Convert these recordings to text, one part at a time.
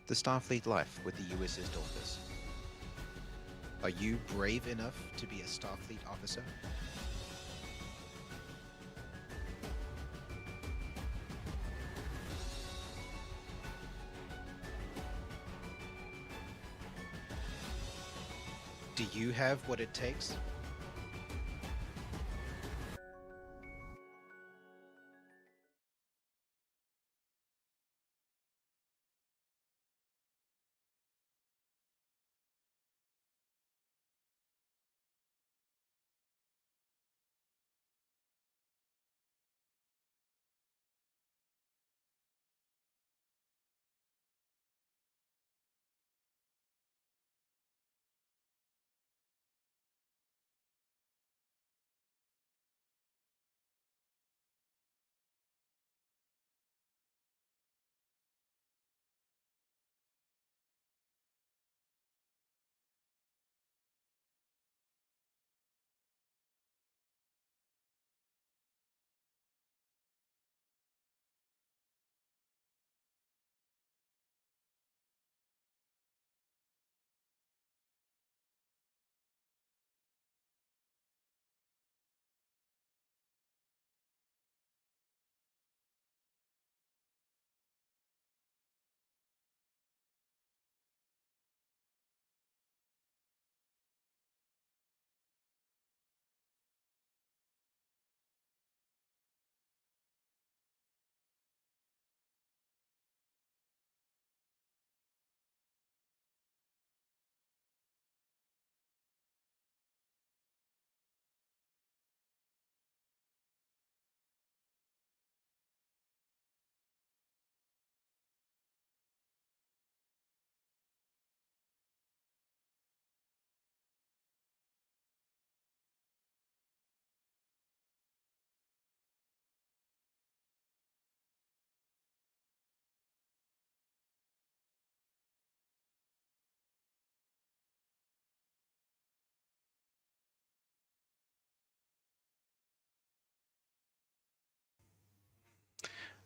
The Starfleet life with the USS Dauntless. Are you brave enough to be a Starfleet officer? Do you have what it takes?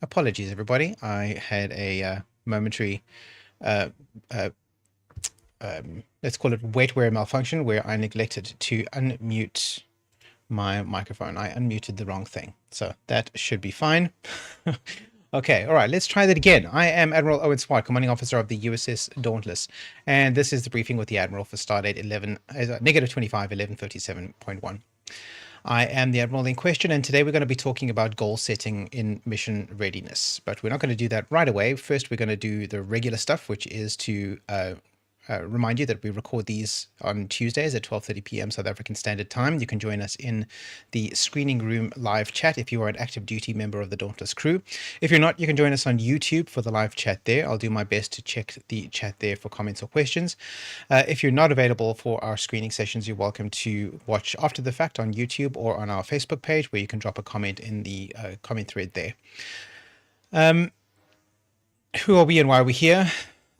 Apologies, everybody. I had a momentary, uh, uh, let's call it waitware malfunction, where I neglected to unmute my microphone. I unmuted the wrong thing. So that should be fine. Okay, all right, let's try that again. I am Admiral Swart, Commanding Officer of the USS Dauntless, and this is the briefing with the Admiral for Stardate 25 1157.1. I am the Admiral in question, and today we're going to be talking about goal setting in mission readiness. But we're not going to do that right away. First, we're going to do the regular stuff, which is to remind you that we record these on Tuesdays at 12:30 p.m. South African Standard Time. You can join us in the screening room live chat if you are an active duty member of the Dauntless crew. If you're not, you can join us on YouTube for the live chat there. I'll do my best to check the chat there for comments or questions. If you're not available for our screening sessions, you're welcome to watch after the fact on YouTube or on our Facebook page, where you can drop a comment in the comment thread there. Who are we and why are we here?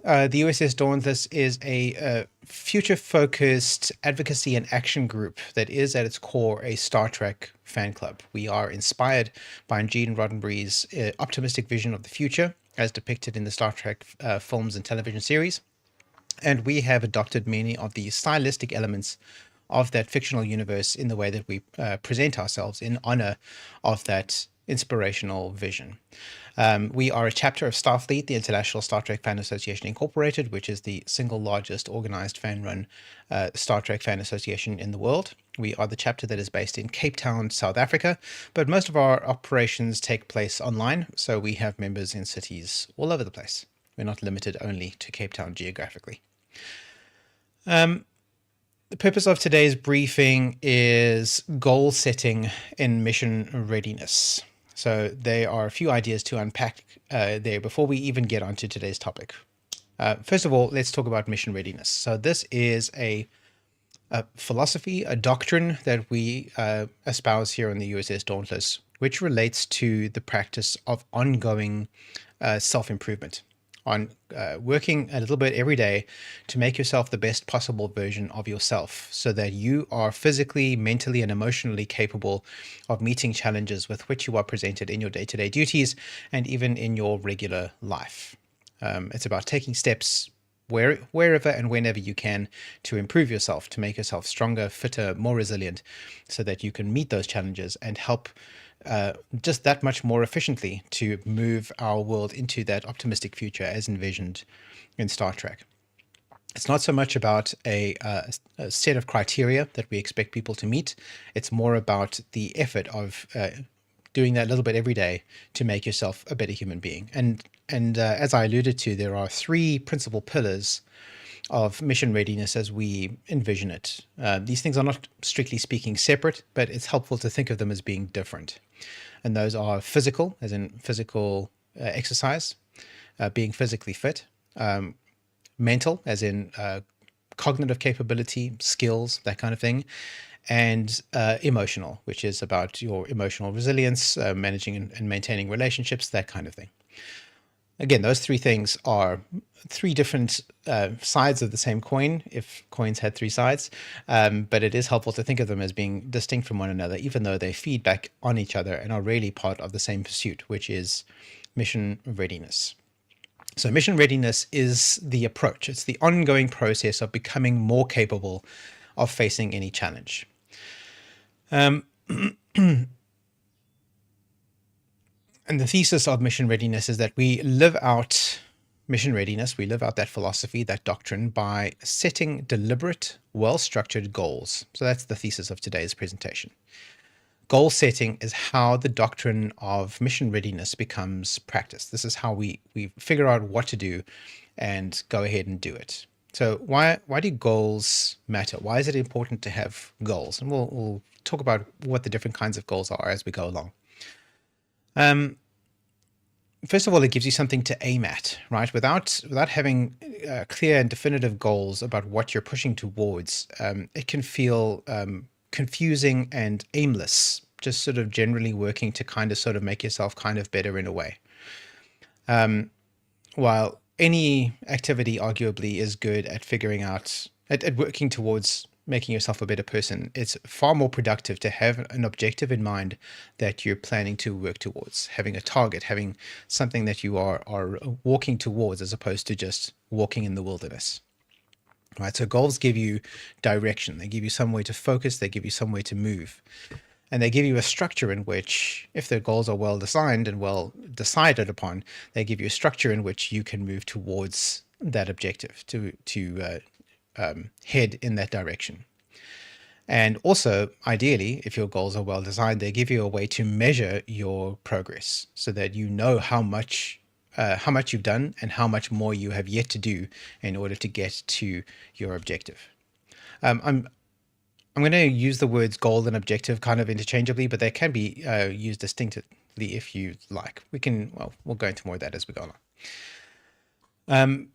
The USS Dauntless is a future-focused advocacy and action group that is at its core a Star Trek fan club. We are inspired by Gene Roddenberry's optimistic vision of the future, as depicted in the Star Trek films and television series, and we have adopted many of the stylistic elements of that fictional universe in the way that we present ourselves in honor of that inspirational vision. We are a chapter of Starfleet, the International Star Trek Fan Association Incorporated, which is the single largest organized fan-run Star Trek fan association in the world. We are the chapter that is based in Cape Town, South Africa, but most of our operations take place online, so we have members in cities all over the place. We're not limited only to Cape Town geographically. The purpose of today's briefing is goal setting in mission readiness. So there are a few ideas to unpack there before we even get onto today's topic. First of all, let's talk about mission readiness. So this is a philosophy, a doctrine that we espouse here on the USS Dauntless, which relates to the practice of ongoing self-improvement, on working a little bit every day to make yourself the best possible version of yourself, so that you are physically, mentally, and emotionally capable of meeting challenges with which you are presented in your day-to-day duties and even in your regular life. It's about taking steps wherever and whenever you can to improve yourself, to make yourself stronger, fitter, more resilient, so that you can meet those challenges and help just that much more efficiently to move our world into that optimistic future as envisioned in Star Trek. It's not so much about a set of criteria that we expect people to meet. It's more about the effort of doing that a little bit every day to make yourself a better human being. And as I alluded to, there are three principal pillars of mission readiness as we envision it. These things are not strictly speaking separate, but it's helpful to think of them as being different. And those are physical, as in physical exercise, being physically fit, mental, as in cognitive capability, skills, that kind of thing, and emotional, which is about your emotional resilience, managing and maintaining relationships, that kind of thing. Again, those three things are three different sides of the same coin, if coins had three sides, but it is helpful to think of them as being distinct from one another, even though they feed back on each other and are really part of the same pursuit, which is mission readiness. So mission readiness is the approach. It's the ongoing process of becoming more capable of facing any challenge. And the thesis of mission readiness is that we live out mission readiness, we live out that philosophy, that doctrine, by setting deliberate, well-structured goals. So that's the thesis of today's presentation. Goal setting is how the doctrine of mission readiness becomes practice. This is how we figure out what to do and go ahead and do it. So why do goals matter? Why is it important to have goals? And we'll talk about what the different kinds of goals are as we go along. First of all, it gives you something to aim at, right? Without having clear and definitive goals about what you're pushing towards, it can feel confusing and aimless, just sort of generally working to kind of sort of make yourself kind of better in a way. While any activity arguably is good at figuring out, at working towards making yourself a better person, it's far more productive to have an objective in mind that you're planning to work towards, having a target, having something that you are walking towards, as opposed to just walking in the wilderness. Right? So goals give you direction. They give you some way to focus. They give you some way to move. And they give you a structure in which, if the goals are well designed and well decided upon, they give you a structure in which you can move towards that objective, to head in that direction. And also, ideally, if your goals are well designed, they give you a way to measure your progress so that you know how much you've done and how much more you have yet to do in order to get to your objective. I'm going to use the words goal and objective kind of interchangeably, but they can be used distinctly if you like. We'll go into more of that as we go along.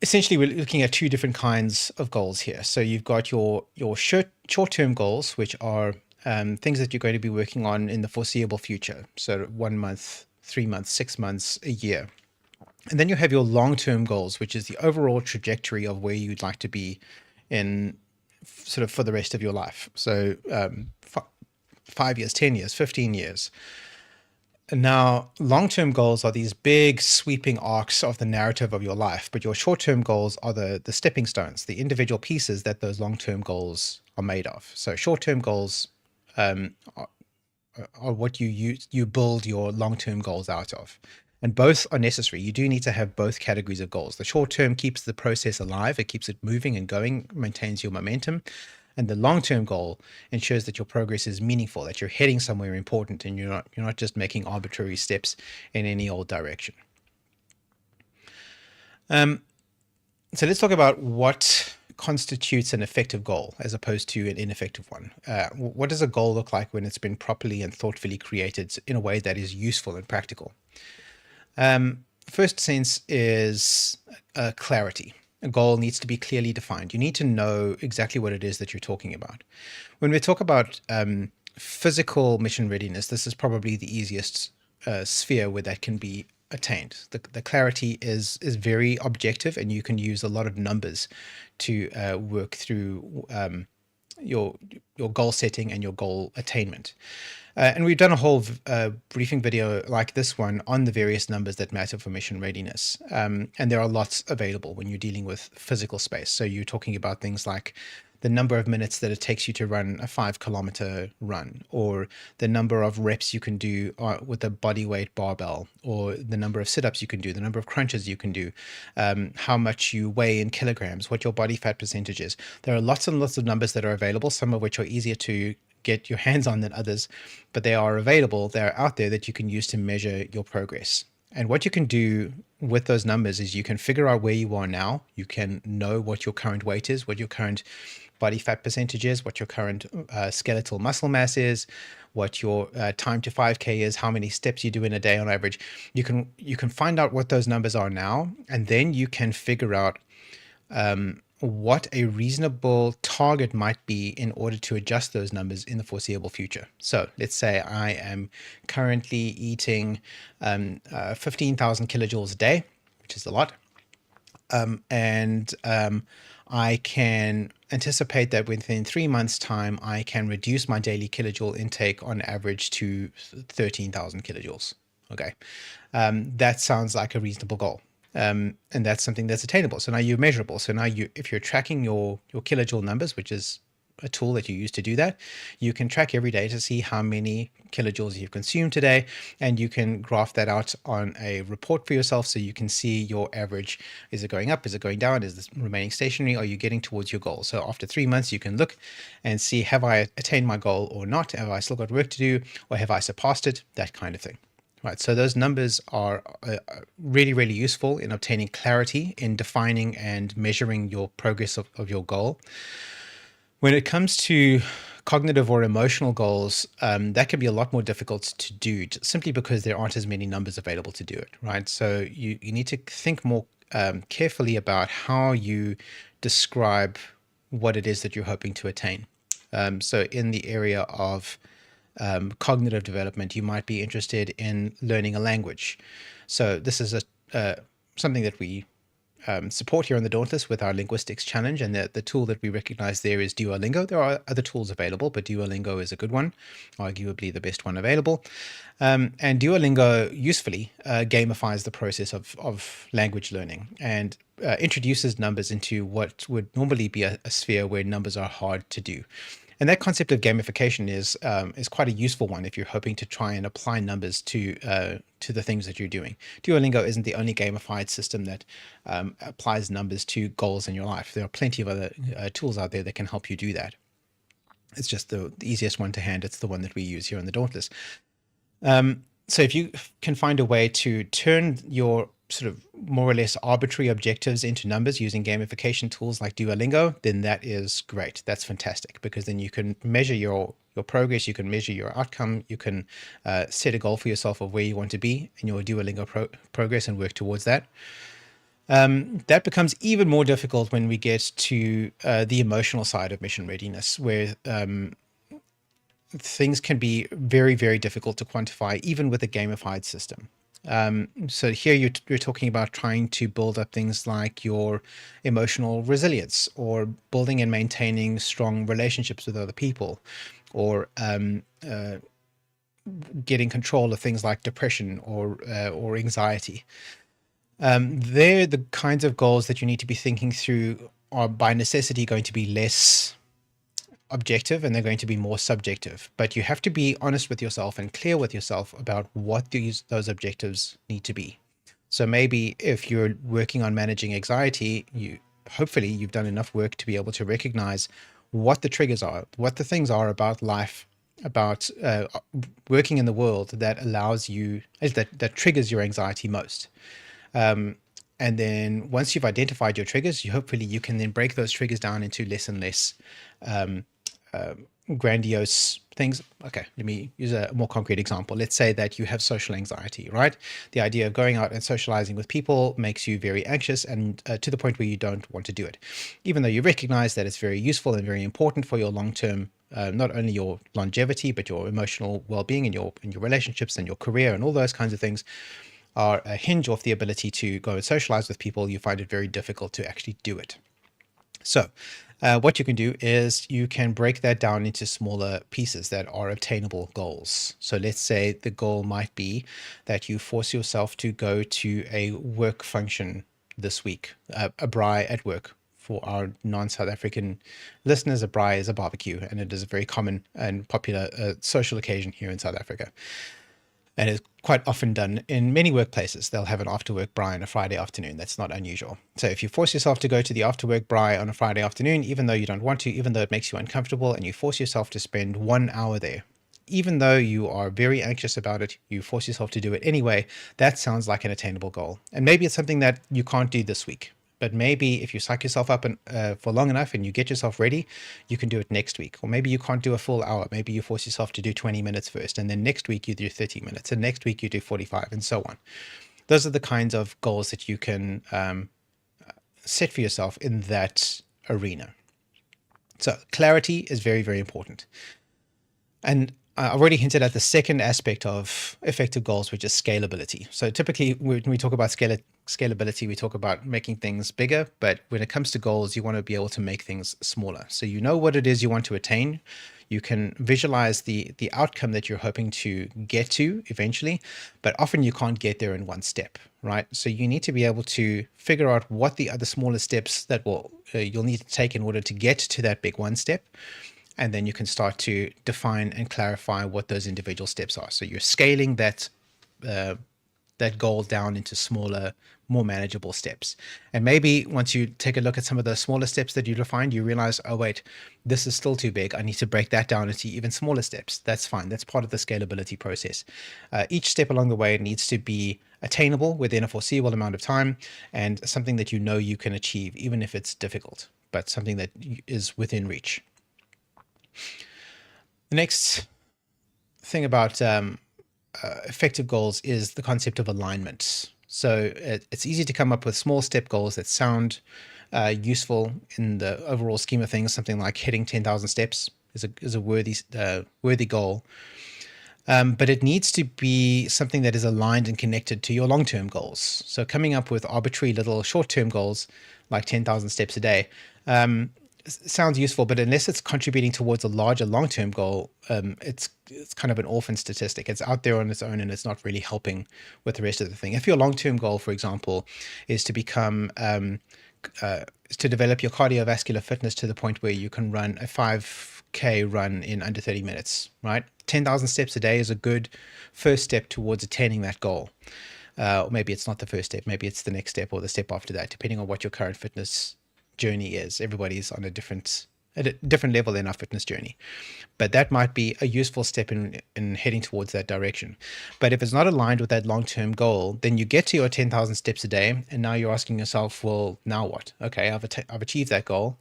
Essentially, we're looking at two different kinds of goals here. So you've got your short-term goals, which are things that you're going to be working on in the foreseeable future. So 1 month, 3 months, 6 months, a year. And then you have your long-term goals, which is the overall trajectory of where you'd like to be in sort of for the rest of your life. So 5 years, 10 years, 15 years. And now, long-term goals are these big sweeping arcs of the narrative of your life, but your short-term goals are the stepping stones, the individual pieces that those long-term goals are made of. So short-term goals are what you build your long-term goals out of. And both are necessary. You do need to have both categories of goals. The short term keeps the process alive. It keeps it moving and going, maintains your momentum. And the long-term goal ensures that your progress is meaningful, that you're heading somewhere important and you're not just making arbitrary steps in any old direction. So let's talk about what constitutes an effective goal as opposed to an ineffective one. What does a goal look like when it's been properly and thoughtfully created in a way that is useful and practical? First sense is clarity. A goal needs to be clearly defined. You need to know exactly what it is that you're talking about. When we talk about physical mission readiness, this is probably the easiest sphere where that can be attained. The clarity is very objective, and you can use a lot of numbers to work through your goal setting and your goal attainment. And we've done a whole briefing video like this one on the various numbers that matter for mission readiness. And there are lots available when you're dealing with physical space. So you're talking about things like the number of minutes that it takes you to run a 5-kilometer run, or the number of reps you can do with a body weight barbell, or the number of sit-ups you can do, the number of crunches you can do, how much you weigh in kilograms, what your body fat percentage is. There are lots and lots of numbers that are available, some of which are easier to get your hands on than others, but they are available, they're out there that you can use to measure your progress. And what you can do with those numbers is you can figure out where you are now. You can know what your current weight is, what your current body fat percentage is, what your current skeletal muscle mass is, what your time to 5K is, how many steps you do in a day on average. You can find out what those numbers are now, and then you can figure out what a reasonable target might be in order to adjust those numbers in the foreseeable future. So let's say I am currently eating 15,000 kilojoules a day, which is a lot. I can anticipate that within 3 months' time, I can reduce my daily kilojoule intake on average to 13,000 kilojoules. Okay. That sounds like a reasonable goal. And that's something that's attainable. So now you're measurable. So now if you're tracking your kilojoule numbers, which is a tool that you use to do that, you can track every day to see how many kilojoules you've consumed today, and you can graph that out on a report for yourself so you can see your average. Is it going up? Is it going down? Is this remaining stationary? Are you getting towards your goal? So after 3 months, you can look and see, have I attained my goal or not? Have I still got work to do, or have I surpassed it? That kind of thing. Right, so those numbers are really, really useful in obtaining clarity, in defining and measuring your progress of your goal. When it comes to cognitive or emotional goals, that can be a lot more difficult to do simply because there aren't as many numbers available to do it, right? So you need to think more carefully about how you describe what it is that you're hoping to attain. So in the area of cognitive development, you might be interested in learning a language. So this is something that we support here on the Dauntless with our linguistics challenge, and the tool that we recognize there is Duolingo. There are other tools available, but Duolingo is a good one, arguably the best one available. And Duolingo usefully gamifies the process of language learning and introduces numbers into what would normally be a sphere where numbers are hard to do. And that concept of gamification is quite a useful one if you're hoping to try and apply numbers to the things that you're doing. Duolingo isn't the only gamified system that applies numbers to goals in your life. There are plenty of other tools out there that can help you do that. It's just the easiest one to hand. It's the one that we use here on the Dauntless. So if you can find a way to turn your sort of more or less arbitrary objectives into numbers using gamification tools like Duolingo, then that is great. That's fantastic, because then you can measure your progress, you can measure your outcome, you can set a goal for yourself of where you want to be in your Duolingo progress and work towards that. That becomes even more difficult when we get to the emotional side of mission readiness, where things can be very, very difficult to quantify, even with a gamified system. So here you're talking about trying to build up things like your emotional resilience, or building and maintaining strong relationships with other people, or getting control of things like depression or anxiety. They're the kinds of goals that you need to be thinking through are by necessity going to be less objective, and they're going to be more subjective. But you have to be honest with yourself and clear with yourself about what those objectives need to be. So maybe if you're working on managing anxiety, hopefully you've done enough work to be able to recognize what the triggers are, what the things are about life, about working in the world that allows you, that triggers your anxiety most. And then once you've identified your triggers, hopefully you can then break those triggers down into less and less grandiose things. Okay, let me use a more concrete example. Let's say that you have social anxiety, right? The idea of going out and socializing with people makes you very anxious, and to the point where you don't want to do it, even though you recognize that it's very useful and very important for your long-term, not only your longevity, but your emotional well-being and your relationships and your career and all those kinds of things are a hinge off the ability to go and socialize with people. You find it very difficult to actually do it. So what you can do is you can break that down into smaller pieces that are obtainable goals. So let's say the goal might be that you force yourself to go to a work function this week, a braai at work. For our non-South African listeners, a braai is a barbecue, and it is a very common and popular social occasion here in South Africa. And it's quite often done in many workplaces. They'll have an after-work braai on a Friday afternoon. That's not unusual. So if you force yourself to go to the after-work braai on a Friday afternoon, even though you don't want to, even though it makes you uncomfortable, and you force yourself to spend 1 hour there, even though you are very anxious about it, you force yourself to do it anyway, that sounds like an attainable goal. And maybe it's something that you can't do this week. But maybe if you psych yourself up for long enough and you get yourself ready, you can do it next week. Or maybe you can't do a full hour. Maybe you force yourself to do 20 minutes first, and then next week you do 30 minutes, and next week you do 45, and so on. Those are the kinds of goals that you can set for yourself in that arena. So clarity is very, very important. And I already hinted at the second aspect of effective goals, which is scalability. So typically when we talk about scalability, we talk about making things bigger, but when it comes to goals, you want to be able to make things smaller. So you know what it is you want to attain. You can visualize the outcome that you're hoping to get to eventually, but often you can't get there in one step, right? So you need to be able to figure out what the other smaller steps that you'll need to take in order to get to that big one step. And then you can start to define and clarify what those individual steps are. So you're scaling that goal down into smaller, more manageable steps. And maybe once you take a look at some of those smaller steps that you defined, you realize, oh wait, this is still too big. I need to break that down into even smaller steps. That's fine. That's part of the scalability process. Each step along the way needs to be attainable within a foreseeable amount of time, and something that you know you can achieve, even if it's difficult, but something that is within reach. The next thing about effective goals is the concept of alignment. So it's easy to come up with small step goals that sound useful in the overall scheme of things. Something like hitting 10,000 steps is a worthy goal. But it needs to be something that is aligned and connected to your long-term goals. So coming up with arbitrary little short-term goals like 10,000 steps a day sounds useful, but unless it's contributing towards a larger long-term goal, it's kind of an orphan statistic. It's out there on its own, and it's not really helping with the rest of the thing. If your long-term goal, for example, is to become to develop your cardiovascular fitness to the point where you can run a 5K run in under 30 minutes, right? 10,000 steps a day is a good first step towards attaining that goal. Or maybe it's not the first step. Maybe it's the next step or the step after that, depending on what your current fitness journey is. Everybody's on a different level in our fitness journey, but that might be a useful step in heading towards that direction. But if it's not aligned with that long-term goal, then you get to your 10,000 steps a day, and now you're asking yourself, well, now what? Okay, I've achieved that goal,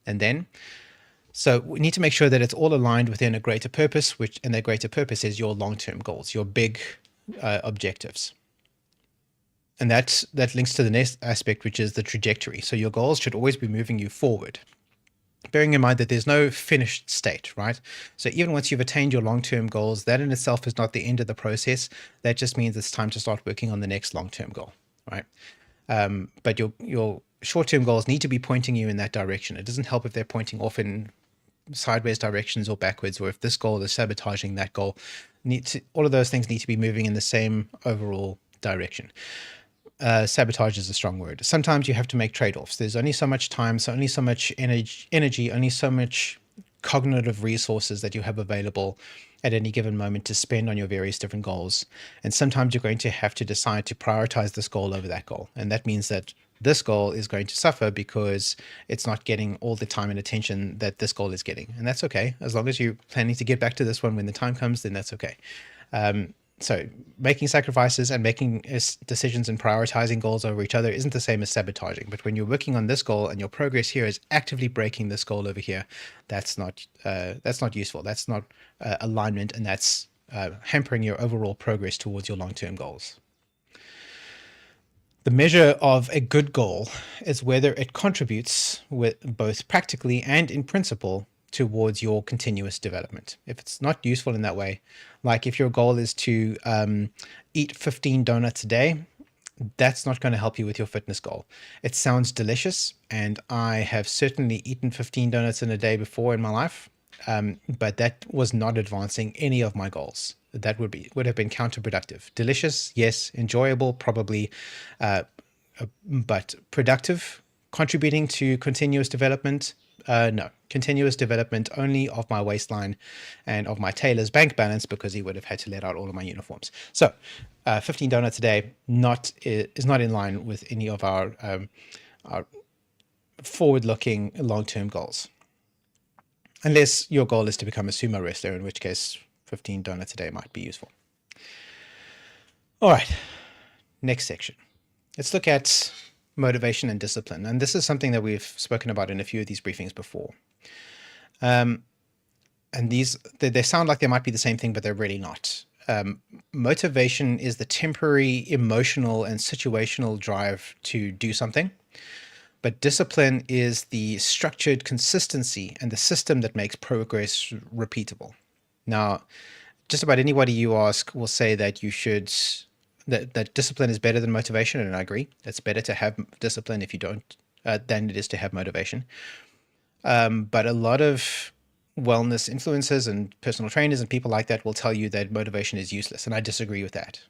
and then so we need to make sure that it's all aligned within a greater purpose, and that greater purpose is your long-term goals, your big objectives. And that links to the next aspect, which is the trajectory. So your goals should always be moving you forward, bearing in mind that there's no finished state, right? So even once you've attained your long-term goals, that in itself is not the end of the process. That just means it's time to start working on the next long-term goal, right? But your short-term goals need to be pointing you in that direction. It doesn't help if they're pointing off in sideways directions or backwards, or if this goal is sabotaging that goal. All of those things need to be moving in the same overall direction. Sabotage is a strong word. Sometimes you have to make trade-offs. There's only so much time, so only so much energy, only so much cognitive resources that you have available at any given moment to spend on your various different goals. And sometimes you're going to have to decide to prioritize this goal over that goal. And that means that this goal is going to suffer because it's not getting all the time and attention that this goal is getting. And that's okay. As long as you're planning to get back to this one when the time comes, then that's okay. So making sacrifices and making decisions and prioritizing goals over each other isn't the same as sabotaging. But when you're working on this goal and your progress here is actively breaking this goal over here, that's not useful. That's not alignment, and that's hampering your overall progress towards your long-term goals. The measure of a good goal is whether it contributes with both practically and in principle towards your continuous development. If it's not useful in that way, like if your goal is to eat 15 donuts a day, that's not going to help you with your fitness goal. It sounds delicious, and I have certainly eaten 15 donuts in a day before in my life, but that was not advancing any of my goals. That would have been counterproductive. Delicious, yes. Enjoyable, probably, but productive, contributing to continuous development. No, continuous development only of my waistline and of my tailor's bank balance, because he would have had to let out all of my uniforms. So 15 donuts a day is not in line with any of our forward-looking long-term goals. Unless your goal is to become a sumo wrestler, in which case 15 donuts a day might be useful. All right, next section. Let's look at motivation and discipline. And this is something that we've spoken about in a few of these briefings before. And they sound like they might be the same thing, but they're really not. Motivation is the temporary emotional and situational drive to do something. But discipline is the structured consistency and the system that makes progress repeatable. Now, just about anybody you ask will say that that discipline is better than motivation, and I agree. It's better to have discipline if you don't than it is to have motivation. But a lot of wellness influencers and personal trainers and people like that will tell you that motivation is useless, and I disagree with that.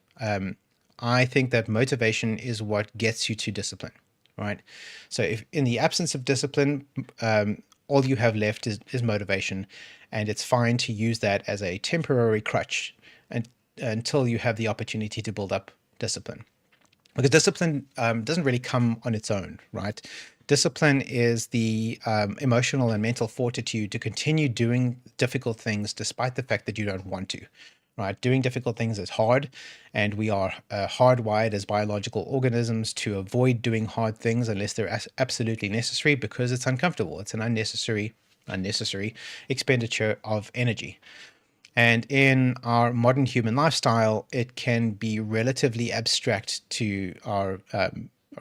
I think that motivation is what gets you to discipline, right? So if in the absence of discipline, all you have left is motivation, and it's fine to use that as a temporary crutch until you have the opportunity to build up discipline. Because discipline doesn't really come on its own, right? Discipline is the emotional and mental fortitude to continue doing difficult things despite the fact that you don't want to, right? Doing difficult things is hard, and we are hardwired as biological organisms to avoid doing hard things unless they're absolutely necessary, because it's uncomfortable. It's an unnecessary expenditure of energy. And in our modern human lifestyle, it can be relatively abstract to our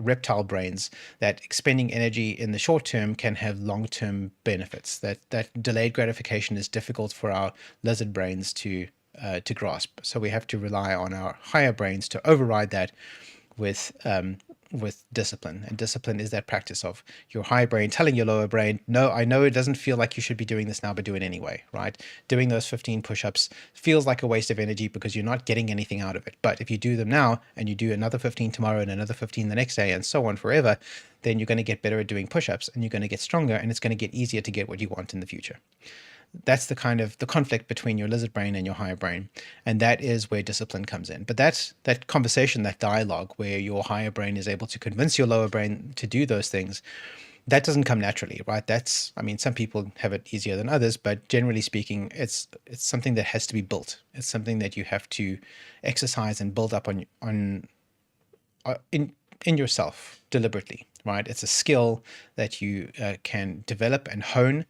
reptile brains that expending energy in the short term can have long-term benefits. That delayed gratification is difficult for our lizard brains to grasp. So we have to rely on our higher brains to override that with discipline. And discipline is that practice of your higher brain telling your lower brain, no, I know it doesn't feel like you should be doing this now, but do it anyway, right? Doing those 15 push-ups feels like a waste of energy because you're not getting anything out of it. But if you do them now and you do another 15 tomorrow and another 15 the next day and so on forever, then you're going to get better at doing push-ups, and you're going to get stronger, and it's going to get easier to get what you want in the future. That's the kind of the conflict between your lizard brain and your higher brain. And that is where discipline comes in. But that's that conversation, that dialogue where your higher brain is able to convince your lower brain to do those things, that doesn't come naturally, right? Some people have it easier than others, but generally speaking, it's something that has to be built. It's something that you have to exercise and build up in yourself deliberately, right? It's a skill that you can develop and hone,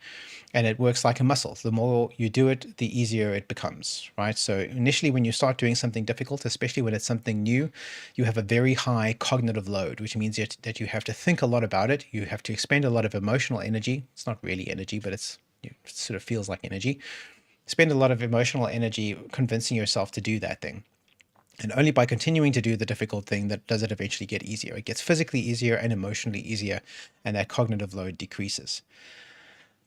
and it works like a muscle. The more you do it, the easier it becomes, right? So initially, when you start doing something difficult, especially when it's something new, you have a very high cognitive load, which means that you have to think a lot about it. You have to expend a lot of emotional energy. It's not really energy, but it sort of feels like energy. Spend a lot of emotional energy convincing yourself to do that thing. And only by continuing to do the difficult thing that does it eventually get easier. It gets physically easier and emotionally easier, and that cognitive load decreases.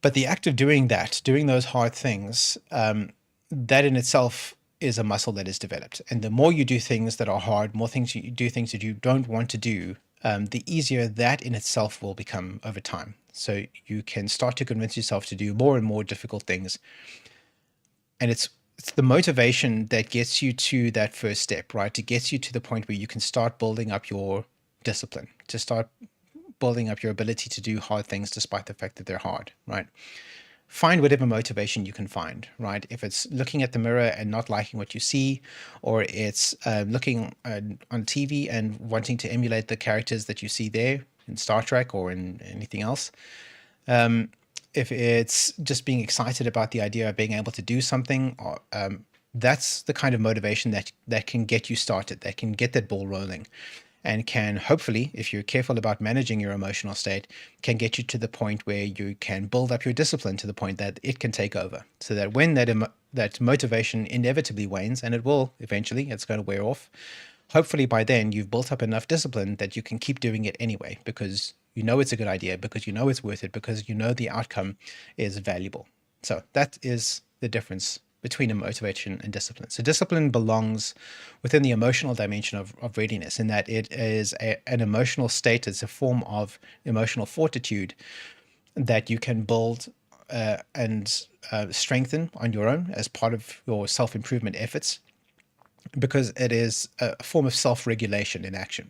But the act of doing those hard things, that in itself is a muscle that is developed. And the more you do things that are hard, more things you do things that you don't want to do, the easier that in itself will become over time. So you can start to convince yourself to do more and more difficult things. And it's the motivation that gets you to that first step, right? It gets you to the point where you can start building up your discipline, to start building up your ability to do hard things despite the fact that they're hard, right? Find whatever motivation you can find, right? If it's looking at the mirror and not liking what you see, or it's looking on TV and wanting to emulate the characters that you see there in Star Trek or in anything else. If it's just being excited about the idea of being able to do something, that's the kind of motivation that can get you started, that can get that ball rolling, and can hopefully, if you're careful about managing your emotional state, can get you to the point where you can build up your discipline to the point that it can take over, so that when that motivation inevitably wanes, and it will eventually, it's going to wear off, hopefully by then you've built up enough discipline that you can keep doing it anyway, because you know it's a good idea, because you know it's worth it, because you know the outcome is valuable. So that is the difference between a motivation and discipline. So discipline belongs within the emotional dimension of readiness, in that it is an emotional state. It's a form of emotional fortitude that you can build and strengthen on your own as part of your self-improvement efforts, because it is a form of self-regulation in action.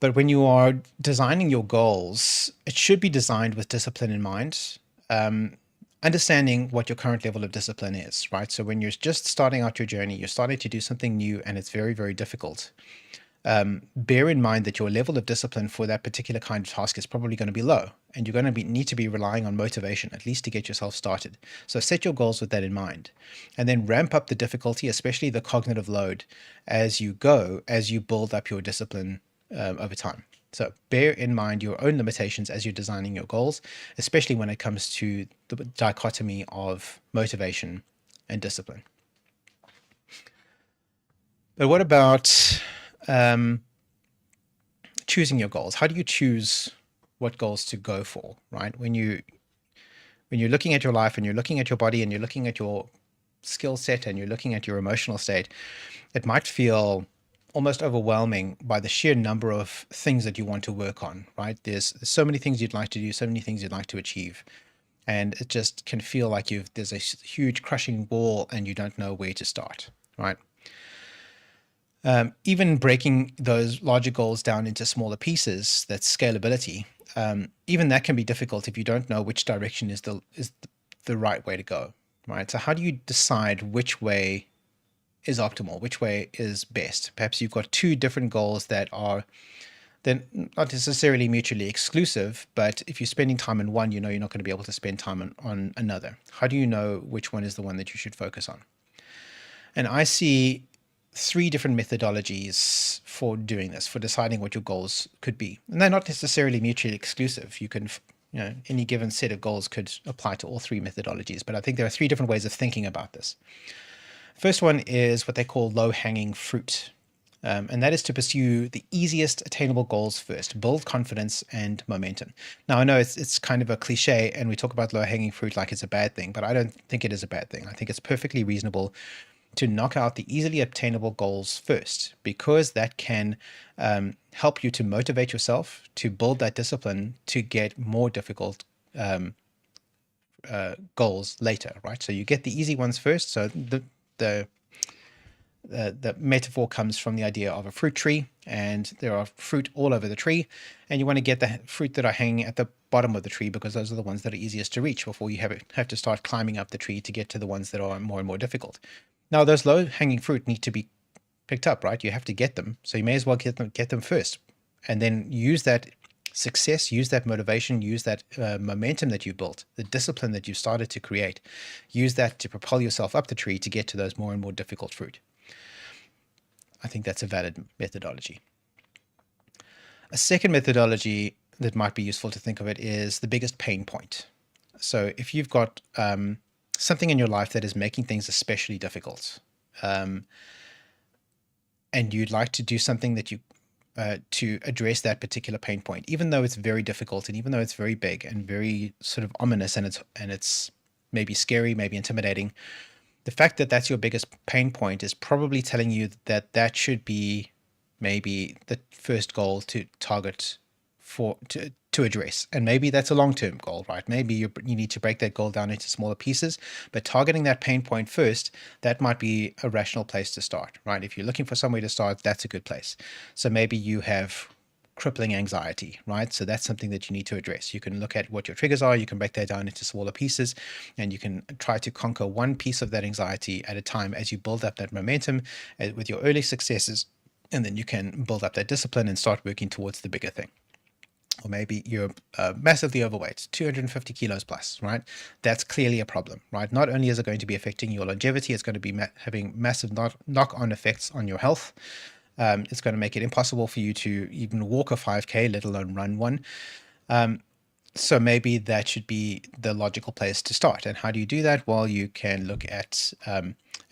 But when you are designing your goals, it should be designed with discipline in mind, understanding what your current level of discipline is, right? So when you're just starting out your journey, you're starting to do something new and it's very, very difficult. Bear in mind that your level of discipline for that particular kind of task is probably going to be low, and you're going to need to be relying on motivation, at least to get yourself started. So set your goals with that in mind, and then ramp up the difficulty, especially the cognitive load, as you go, as you build up your discipline over time. So bear in mind your own limitations as you're designing your goals, especially when it comes to the dichotomy of motivation and discipline. But what about choosing your goals? How do you choose what goals to go for, right? When you're looking at your life and you're looking at your body and you're looking at your skill set and you're looking at your emotional state, it might feel almost overwhelming by the sheer number of things that you want to work on, right? There's so many things you'd like to do, so many things you'd like to achieve. And it just can feel like there's a huge crushing wall and you don't know where to start, right? Even breaking those larger goals down into smaller pieces, that's scalability. Even that can be difficult if you don't know which direction is the right way to go, right? So how do you decide which way is optimal, which way is best? Perhaps you've got two different goals that are then not necessarily mutually exclusive, but if you're spending time on one, you know you're not going to be able to spend time on another. How do you know which one is the one that you should focus on? And I see three different methodologies for doing this, for deciding what your goals could be. And they're not necessarily mutually exclusive. You can, any given set of goals could apply to all three methodologies, but I think there are three different ways of thinking about this. First one is what they call low-hanging fruit. And that is to pursue the easiest attainable goals first, build confidence and momentum. Now, I know it's kind of a cliche, and we talk about low-hanging fruit like it's a bad thing, but I don't think it is a bad thing. I think it's perfectly reasonable to knock out the easily obtainable goals first, because that can help you to motivate yourself, to build that discipline, to get more difficult goals later, right? So you get the easy ones first. So the metaphor comes from the idea of a fruit tree, and there are fruit all over the tree, and you want to get the fruit that are hanging at the bottom of the tree, because those are the ones that are easiest to reach before you have to start climbing up the tree to get to the ones that are more and more difficult. Now, those low-hanging fruit need to be picked up, right? You have to get them, so you may as well get them first, and then use that success, use that motivation, use that momentum that you built, the discipline that you started to create, use that to propel yourself up the tree to get to those more and more difficult fruit. I think that's a valid methodology. A second methodology that might be useful to think of it is the biggest pain point. So if you've got something in your life that is making things especially difficult, and you'd like to do something that you to address that particular pain point, even though it's very difficult and even though it's very big and very sort of ominous, and it's maybe scary, maybe intimidating, the fact that that's your biggest pain point is probably telling you that that should be maybe the first goal to target to address. And maybe that's a long-term goal, right? Maybe you need to break that goal down into smaller pieces, but targeting that pain point first, that might be a rational place to start, right? If you're looking for somewhere to start, that's a good place. So maybe you have crippling anxiety, right? So that's something that you need to address. You can look at what your triggers are, you can break that down into smaller pieces, and you can try to conquer one piece of that anxiety at a time as you build up that momentum with your early successes, and then you can build up that discipline and start working towards the bigger thing. Or maybe you're massively overweight, 250 kilos plus, right? That's clearly a problem, right? Not only is it going to be affecting your longevity, it's going to be having massive knock-on effects on your health. It's going to make it impossible for you to even walk a 5K, let alone run one. So maybe that should be the logical place to start. And how do you do that? Well, you can look at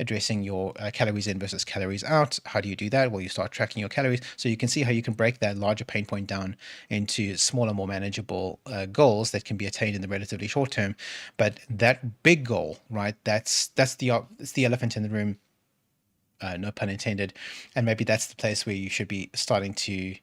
addressing your calories in versus calories out. How do you do that? Well, you start tracking your calories. So you can see how you can break that larger pain point down into smaller, more manageable goals that can be attained in the relatively short term. But that big goal, right? It's the elephant in the room. No pun intended. And maybe that's the place where you should be starting to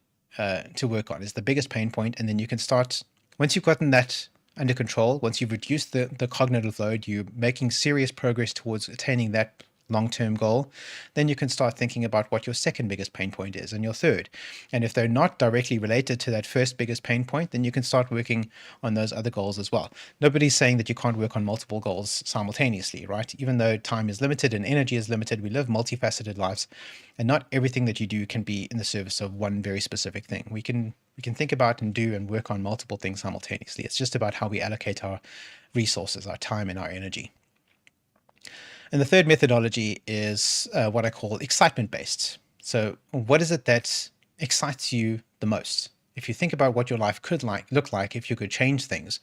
work on, is the biggest pain point. And then you can start, once you've gotten that under control, once you've reduced the cognitive load, you're making serious progress towards attaining that long-term goal, then you can start thinking about what your second biggest pain point is and your third. And if they're not directly related to that first biggest pain point, then you can start working on those other goals as well. Nobody's saying that you can't work on multiple goals simultaneously, right? Even though time is limited and energy is limited, we live multifaceted lives, and not everything that you do can be in the service of one very specific thing. We can think about and do and work on multiple things simultaneously. It's just about how we allocate our resources, our time and our energy. And the third methodology is what I call excitement-based. So what is it that excites you the most? If you think about what your life could look like if you could change things,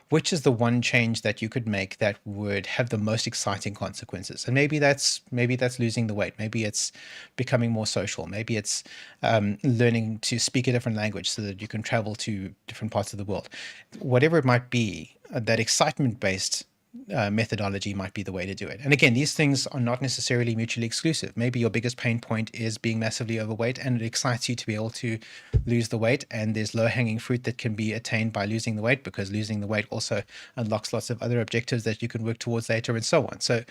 which is the one change that you could make that would have the most exciting consequences? And maybe that's losing the weight. Maybe it's becoming more social. Maybe it's learning to speak a different language so that you can travel to different parts of the world. Whatever it might be, that excitement-based methodology might be the way to do it. And again, these things are not necessarily mutually exclusive. Maybe your biggest pain point is being massively overweight, and it excites you to be able to lose the weight, and there's low-hanging fruit that can be attained by losing the weight, because losing the weight also unlocks lots of other objectives that you can work towards later, and so on. So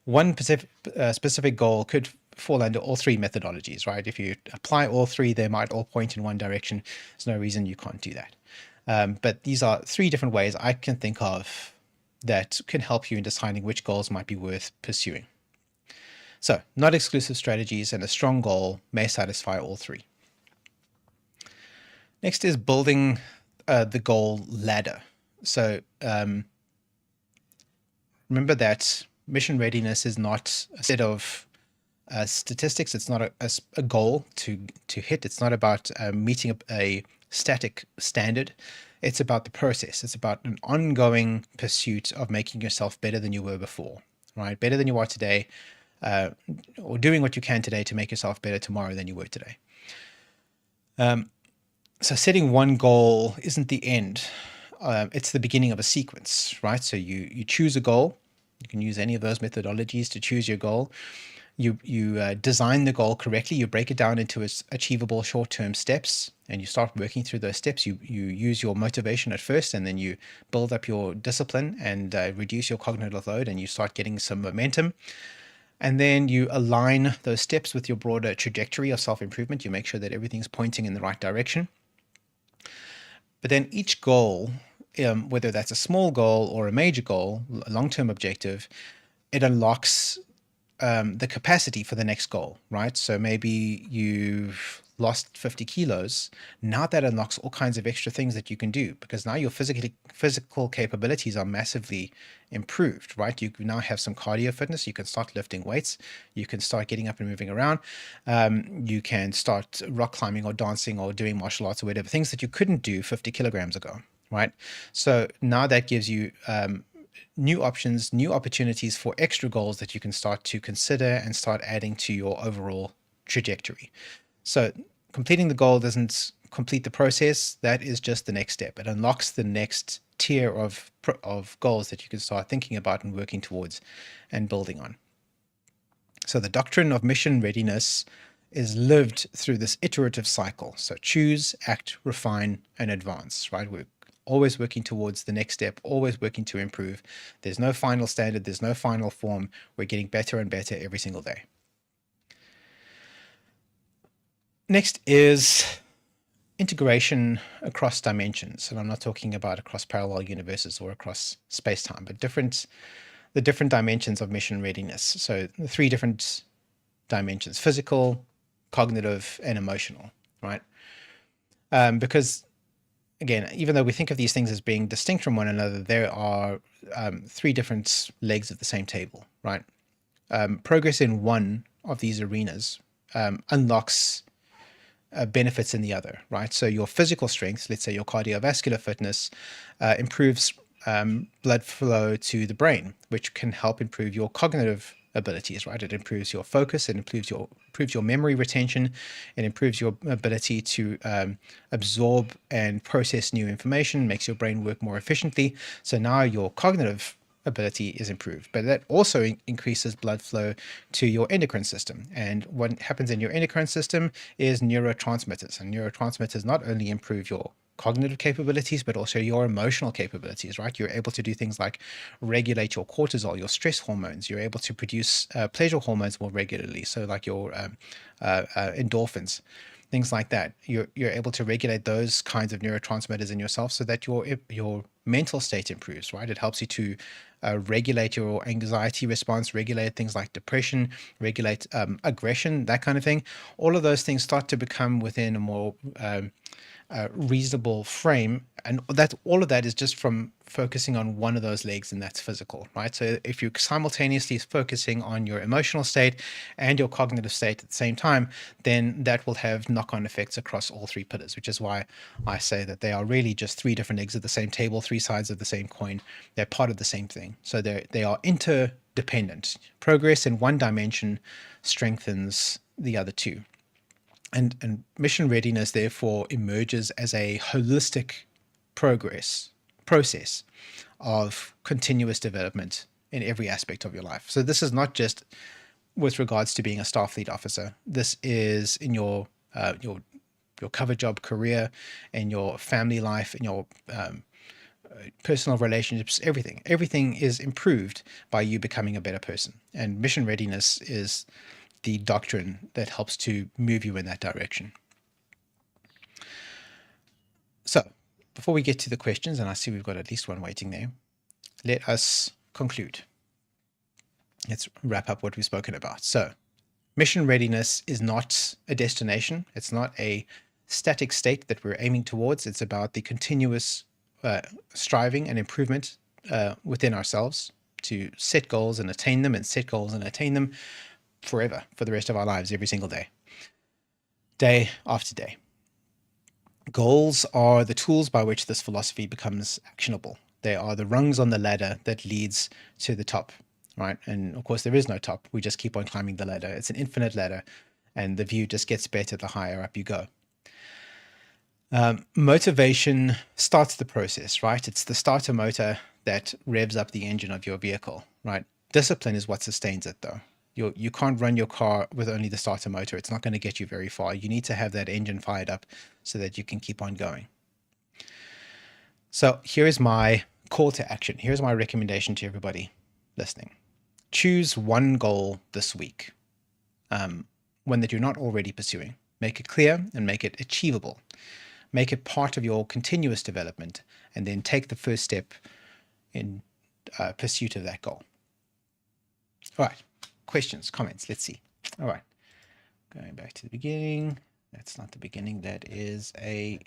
one specific goal could fall under all three methodologies, right? If you apply all three, they might all point in one direction. There's no reason you can't do that. But these are three different ways I can think of that can help you in deciding which goals might be worth pursuing. So, not exclusive strategies, and a strong goal may satisfy all three. Next is building the goal ladder. So, remember that mission readiness is not a set of statistics. It's not a goal to hit. It's not about meeting a static standard. It's about the process. It's about an ongoing pursuit of making yourself better than you were before, right? Better than you are today, or doing what you can today to make yourself better tomorrow than you were today. So setting one goal isn't the end. It's the beginning of a sequence, right? So you choose a goal. You can use any of those methodologies to choose your goal. You design the goal correctly. You break it down into its achievable short-term steps, and you start working through those steps. You use your motivation at first, and then you build up your discipline and reduce your cognitive load, and you start getting some momentum. And then you align those steps with your broader trajectory of self-improvement. You make sure that everything's pointing in the right direction. But then each goal, whether that's a small goal or a major goal, a long-term objective, it unlocks the capacity for the next goal, right? So maybe you've lost 50 kilos. Now that unlocks all kinds of extra things that you can do, because now your physical capabilities are massively improved, right? You now have some cardio fitness. You can start lifting weights. You can start getting up and moving around. You can start rock climbing or dancing or doing martial arts or whatever, things that you couldn't do 50 kilograms ago, right? So now that gives you new options, new opportunities for extra goals that you can start to consider and start adding to your overall trajectory. So completing the goal doesn't complete the process. That is just the next step. It unlocks the next tier of goals that you can start thinking about and working towards and building on. So the doctrine of mission readiness is lived through this iterative cycle. So choose, act, refine, and advance, right? We're always working towards the next step, always working to improve. There's no final standard. There's no final form. We're getting better and better every single day. Next is integration across dimensions. And I'm not talking about across parallel universes or across space-time, but the different dimensions of mission readiness. So the three different dimensions: physical, cognitive, and emotional, right? Because again, even though we think of these things as being distinct from one another, there are three different legs of the same table, right? Progress in one of these arenas unlocks benefits in the other, right? So your physical strength, let's say your cardiovascular fitness, improves blood flow to the brain, which can help improve your cognitive abilities, right? It improves your focus, it improves your memory retention, it improves your ability to absorb and process new information, makes your brain work more efficiently. So now your cognitive ability is improved, but that also increases blood flow to your endocrine system. And what happens in your endocrine system is neurotransmitters, and neurotransmitters not only improve your cognitive capabilities, but also your emotional capabilities, right? You're able to do things like regulate your cortisol, your stress hormones. You're able to produce pleasure hormones more regularly. So like your endorphins, things like that. You're able to regulate those kinds of neurotransmitters in yourself so that your mental state improves, right? It helps you to regulate your anxiety response, regulate things like depression, regulate aggression, that kind of thing. All of those things start to become within a more reasonable frame, and that all of that is just from focusing on one of those legs, and that's physical, right? So if you're simultaneously focusing on your emotional state and your cognitive state at the same time, then that will have knock-on effects across all three pillars, which is why I say that they are really just three different legs of the same table, three sides of the same coin. They're part of the same thing, so they are interdependent. Progress in one dimension strengthens the other two. And mission readiness therefore emerges as a holistic process of continuous development in every aspect of your life. So this is not just with regards to being a Starfleet officer. This is in your cover job career, in your family life, in your personal relationships, everything. Everything is improved by you becoming a better person. And mission readiness is the doctrine that helps to move you in that direction. So before we get to the questions, and I see we've got at least one waiting there, let us conclude. Let's wrap up what we've spoken about. So mission readiness is not a destination. It's not a static state that we're aiming towards. It's about the continuous striving and improvement within ourselves to set goals and attain them, and set goals and attain them forever, for the rest of our lives, every single day, day after day. Goals are the tools by which this philosophy becomes actionable. They are the rungs on the ladder that leads to the top, right? And of course, there is no top. We just keep on climbing the ladder. It's an infinite ladder, and the view just gets better the higher up you go. Motivation starts the process, right? It's the starter motor that revs up the engine of your vehicle, right? Discipline is what sustains it, though. You can't run your car with only the starter motor. It's not going to get you very far. You need to have that engine fired up so that you can keep on going. So here is my call to action. Here's my recommendation to everybody listening. Choose one goal this week, one that you're not already pursuing. Make it clear and make it achievable. Make it part of your continuous development, and then take the first step in pursuit of that goal. All right. Questions, comments, let's see. All right, going back to the beginning. That's not the beginning, that is a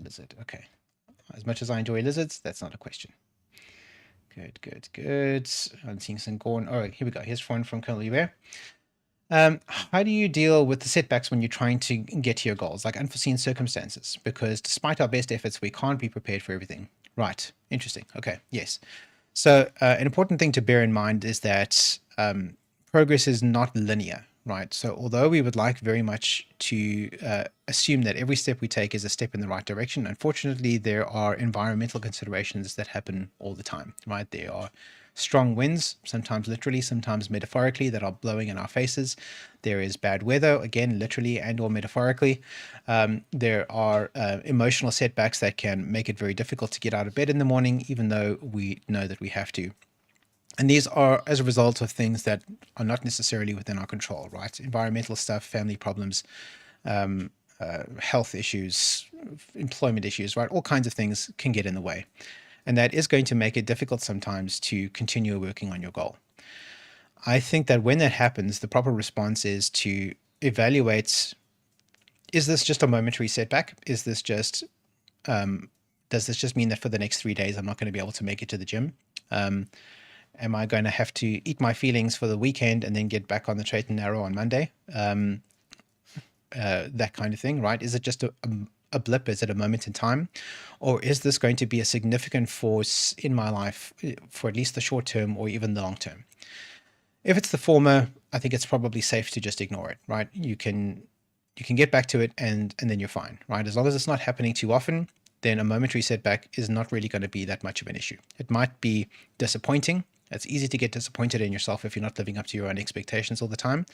lizard. Okay, as much as I enjoy lizards, that's not a question. Good. I'm seeing some Gorn. All right, here we go. Here's one from Colonel Hubert. How do you deal with the setbacks when you're trying to get to your goals, like unforeseen circumstances? Because despite our best efforts, we can't be prepared for everything. Right, interesting. Okay, yes. So an important thing to bear in mind is that progress is not linear, right? So although we would like very much to assume that every step we take is a step in the right direction, unfortunately, there are environmental considerations that happen all the time, right? There are strong winds, sometimes literally, sometimes metaphorically, that are blowing in our faces. There is bad weather, again, literally and or metaphorically. There are emotional setbacks that can make it very difficult to get out of bed in the morning, even though we know that we have to. And these are as a result of things that are not necessarily within our control, right? Environmental stuff, family problems, health issues, employment issues, right? All kinds of things can get in the way. And that is going to make it difficult sometimes to continue working on your goal. I think that when that happens, the proper response is to evaluate, is this just a momentary setback? Is this just, does this just mean that for the next 3 days, I'm not going to be able to make it to the gym? Am I going to have to eat my feelings for the weekend and then get back on the straight and narrow on Monday? that kind of thing, right? Is it just a blip? Is it a moment in time? Or is this going to be a significant force in my life for at least the short term or even the long term? If it's the former, I think it's probably safe to just ignore it, right? You can get back to it and then you're fine, right? As long as it's not happening too often, then a momentary setback is not really going to be that much of an issue. It might be disappointing. It's easy to get disappointed in yourself if you're not living up to your own expectations all the time.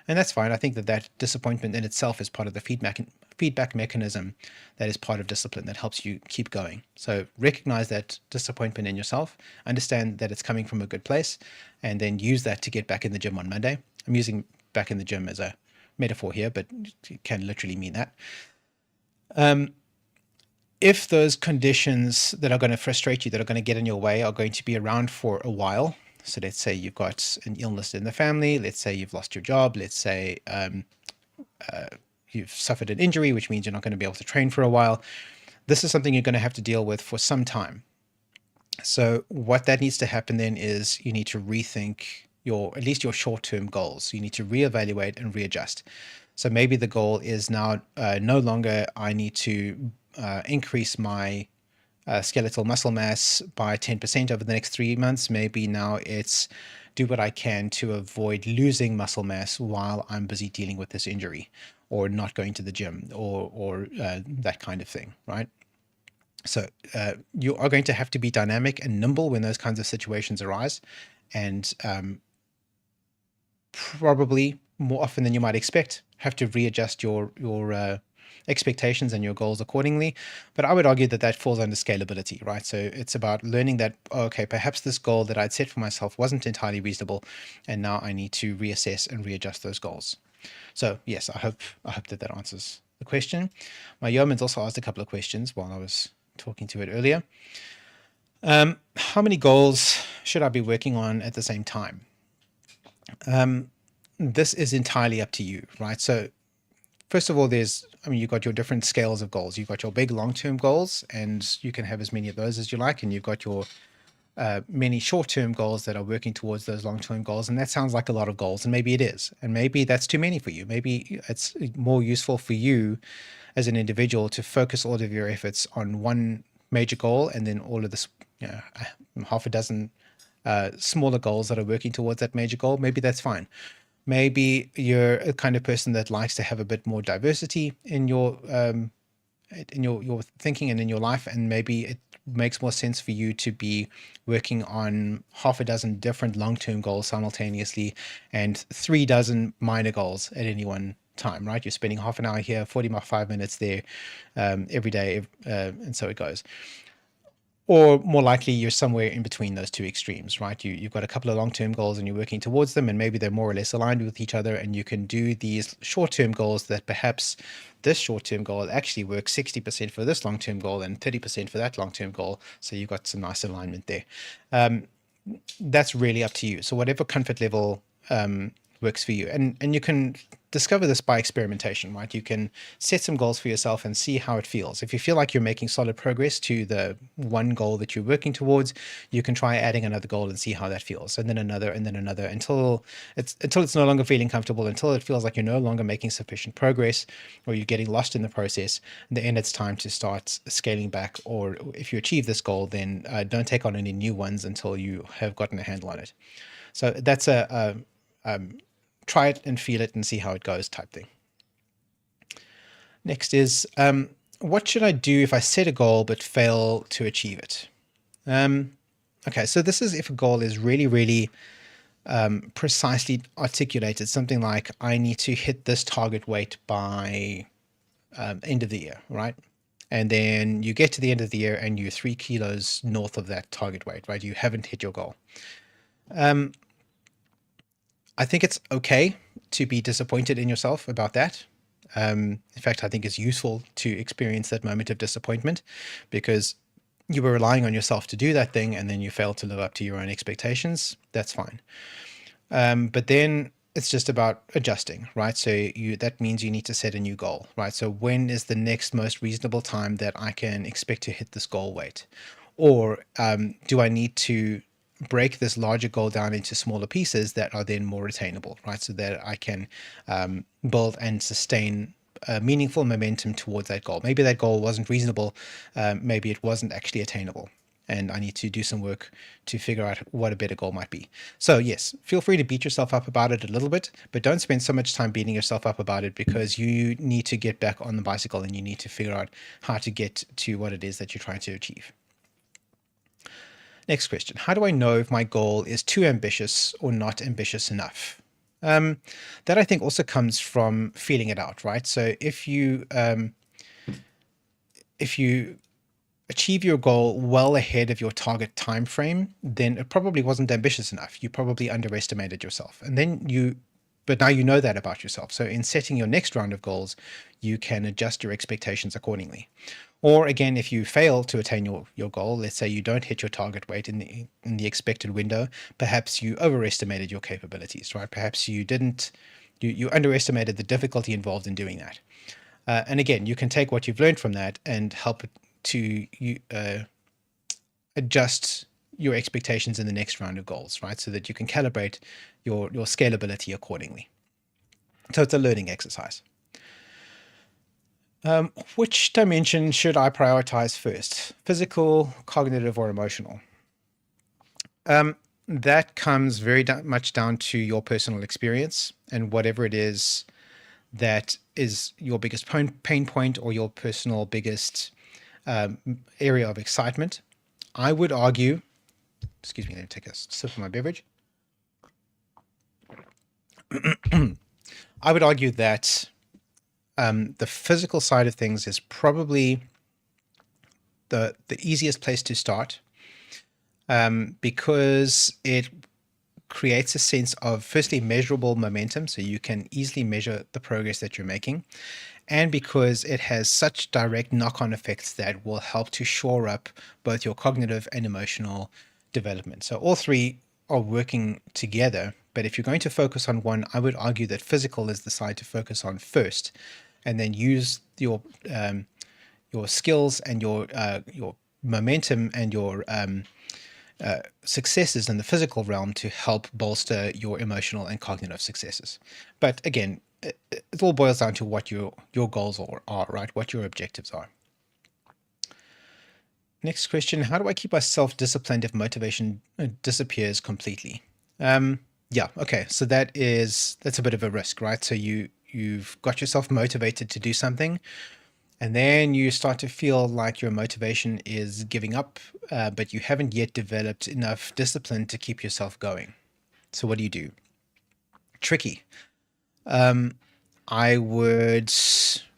And that's fine. I think that disappointment in itself is part of the feedback mechanism that is part of discipline that helps you keep going. So recognize that disappointment in yourself, understand that it's coming from a good place, and then use that to get back in the gym on Monday. I'm using back in the gym as a metaphor here, but it can literally mean that. If those conditions that are going to frustrate you, that are going to get in your way, are going to be around for a while, so let's say you've got an illness in the family, let's say you've lost your job, let's say you've suffered an injury, which means you're not going to be able to train for a while, this is something you're going to have to deal with for some time. So what that needs to happen then is you need to rethink at least your short-term goals. You need to reevaluate and readjust. So maybe the goal is now no longer I need to increase my skeletal muscle mass by 10% over the next 3 months. Maybe now it's do what I can to avoid losing muscle mass while I'm busy dealing with this injury, or not going to the gym, or that kind of thing, right? So you are going to have to be dynamic and nimble when those kinds of situations arise, and probably more often than you might expect, have to readjust your expectations and your goals accordingly. But I would argue that falls under scalability, right? So it's about learning that, okay, perhaps this goal that I'd set for myself wasn't entirely reasonable, and now I need to reassess and readjust those goals. So yes, I hope that answers the question. My yeoman's also asked a couple of questions while I was talking to it earlier. How many goals should I be working on at the same time? This is entirely up to you, right? So first of all, you've got your different scales of goals. You've got your big long-term goals, and you can have as many of those as you like. And you've got your many short-term goals that are working towards those long-term goals. And that sounds like a lot of goals, and maybe it is. And maybe that's too many for you. Maybe it's more useful for you as an individual to focus all of your efforts on one major goal, and then all of this, half a dozen smaller goals that are working towards that major goal. Maybe that's fine. Maybe you're a kind of person that likes to have a bit more diversity in your thinking and in your life, and maybe it makes more sense for you to be working on half a dozen different long-term goals simultaneously and 3 dozen minor goals at any one time, right? You're spending half an hour here, 45 minutes there every day, and so it goes. Or more likely, you're somewhere in between those two extremes, right? You've got a couple of long-term goals and you're working towards them, and maybe they're more or less aligned with each other, and you can do these short-term goals that perhaps this short-term goal actually works 60% for this long-term goal and 30% for that long-term goal. So you've got some nice alignment there. That's really up to you. So whatever comfort level works for you. And you can discover this by experimentation, right? You can set some goals for yourself and see how it feels. If you feel like you're making solid progress to the one goal that you're working towards, you can try adding another goal and see how that feels, and then another, until it's no longer feeling comfortable, until it feels like you're no longer making sufficient progress, or you're getting lost in the process. Then it's time to start scaling back, or if you achieve this goal, then don't take on any new ones until you have gotten a handle on it. So that's a try it and feel it and see how it goes type thing. Next is, what should I do if I set a goal but fail to achieve it? Okay, so this is if a goal is really, really precisely articulated, something like I need to hit this target weight by end of the year, right? And then you get to the end of the year and you're 3 kilos north of that target weight, right? You haven't hit your goal. I think it's okay to be disappointed in yourself about that. In fact, I think it's useful to experience that moment of disappointment, because you were relying on yourself to do that thing and then you failed to live up to your own expectations. That's fine. But then it's just about adjusting, right? So that means you need to set a new goal, right? So when is the next most reasonable time that I can expect to hit this goal weight? Or do I need to break this larger goal down into smaller pieces that are then more attainable, right? So that I can build and sustain meaningful momentum towards that goal. Maybe that goal wasn't reasonable. Maybe it wasn't actually attainable. And I need to do some work to figure out what a better goal might be. So yes, feel free to beat yourself up about it a little bit, but don't spend so much time beating yourself up about it, because you need to get back on the bicycle and you need to figure out how to get to what it is that you're trying to achieve. Next question. How do I know if my goal is too ambitious or not ambitious enough? That I think also comes from feeling it out, right? So if you achieve your goal well ahead of your target time frame, then it probably wasn't ambitious enough. You probably underestimated yourself. But now you know that about yourself. So in setting your next round of goals, you can adjust your expectations accordingly. Or again, if you fail to attain your goal, let's say you don't hit your target weight in the expected window, perhaps you overestimated your capabilities, right? Perhaps you underestimated the difficulty involved in doing that. And again, you can take what you've learned from that and help to adjust your expectations in the next round of goals, right? So that you can calibrate your scalability accordingly. So it's a learning exercise. Which dimension should I prioritize first? Physical, cognitive, or emotional? That comes very much down to your personal experience and whatever it is that is your biggest pain point or your personal biggest area of excitement. I would argue, excuse me, let me take a sip of my beverage. I would argue that the physical side of things is probably the easiest place to start, because it creates a sense of, firstly, measurable momentum, so you can easily measure the progress that you're making, and because it has such direct knock-on effects that will help to shore up both your cognitive and emotional development. So all three are working together, but if you're going to focus on one, I would argue that physical is the side to focus on first, and then use your skills and your momentum and your successes in the physical realm to help bolster your emotional and cognitive successes. But again, it all boils down to what your goals are, right? What your objectives are. Next question, how do I keep myself disciplined if motivation disappears completely? Yeah, okay, so that's a bit of a risk, right? So you've got yourself motivated to do something, and then you start to feel like your motivation is giving up, but you haven't yet developed enough discipline to keep yourself going. So what do you do? Tricky. I would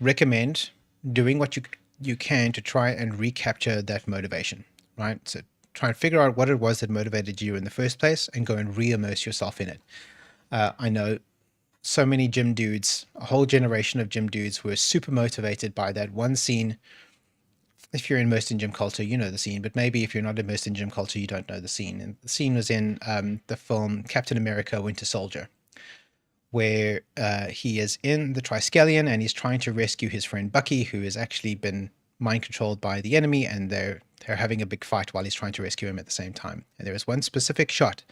recommend doing what you can to try and recapture that motivation, right? So try and figure out what it was that motivated you in the first place and go and re-immerse yourself in it. I know so many gym dudes, a whole generation of gym dudes were super motivated by that one scene. If you're immersed in gym culture, you know the scene, but maybe if you're not immersed in gym culture, you don't know the scene. And the scene was in the film Captain America: Winter Soldier, where he is in the Triskelion and he's trying to rescue his friend Bucky, who has actually been mind controlled by the enemy, and they're having a big fight while he's trying to rescue him at the same time. And there is one specific shot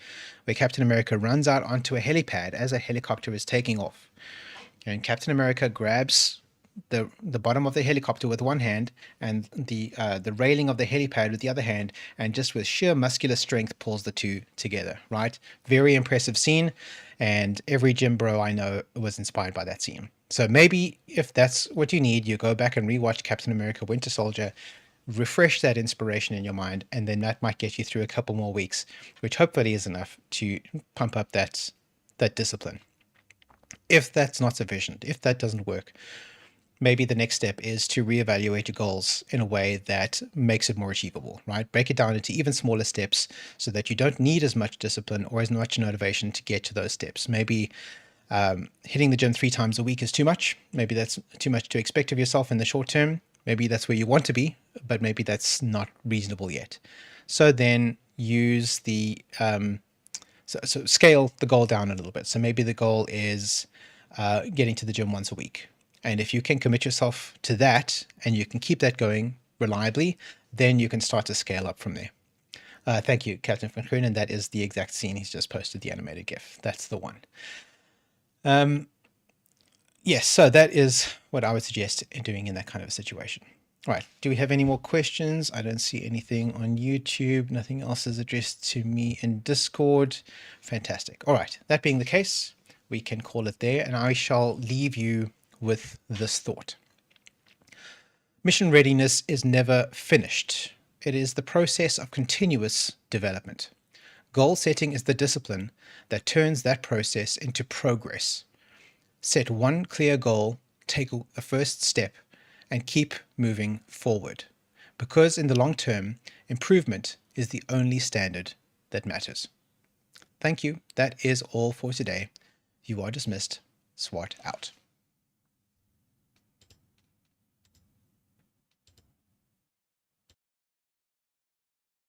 where Captain America runs out onto a helipad as a helicopter is taking off. And Captain America grabs the bottom of the helicopter with one hand and the railing of the helipad with the other hand, and just with sheer muscular strength pulls the two together, right? Very impressive scene, and every gym bro I know was inspired by that scene. So maybe if that's what you need, you go back and rewatch Captain America: Winter Soldier, refresh that inspiration in your mind, and then that might get you through a couple more weeks, which hopefully is enough to pump up that discipline. If that's not sufficient, if that doesn't work, maybe the next step is to reevaluate your goals in a way that makes it more achievable, right? Break it down into even smaller steps so that you don't need as much discipline or as much motivation to get to those steps. Maybe hitting the gym 3 times a week is too much. Maybe that's too much to expect of yourself in the short term. Maybe that's where you want to be, but maybe that's not reasonable yet. So then use so scale the goal down a little bit. So maybe the goal is getting to the gym once a week. And if you can commit yourself to that and you can keep that going reliably, then you can start to scale up from there. Thank you, Captain Van Kroonen. That is the exact scene he's just posted, the animated GIF. That's the one. Yes, so that is what I would suggest doing in that kind of a situation. All right, do we have any more questions? I don't see anything on YouTube. Nothing else is addressed to me in Discord. Fantastic. All right, that being the case, we can call it there, and I shall leave you with this thought. Mission readiness is never finished. It is the process of continuous development. Goal setting is the discipline that turns that process into progress. Set one clear goal, take a first step, and keep moving forward. Because in the long term, improvement is the only standard that matters. Thank you. That is all for today. You are dismissed. Swart out.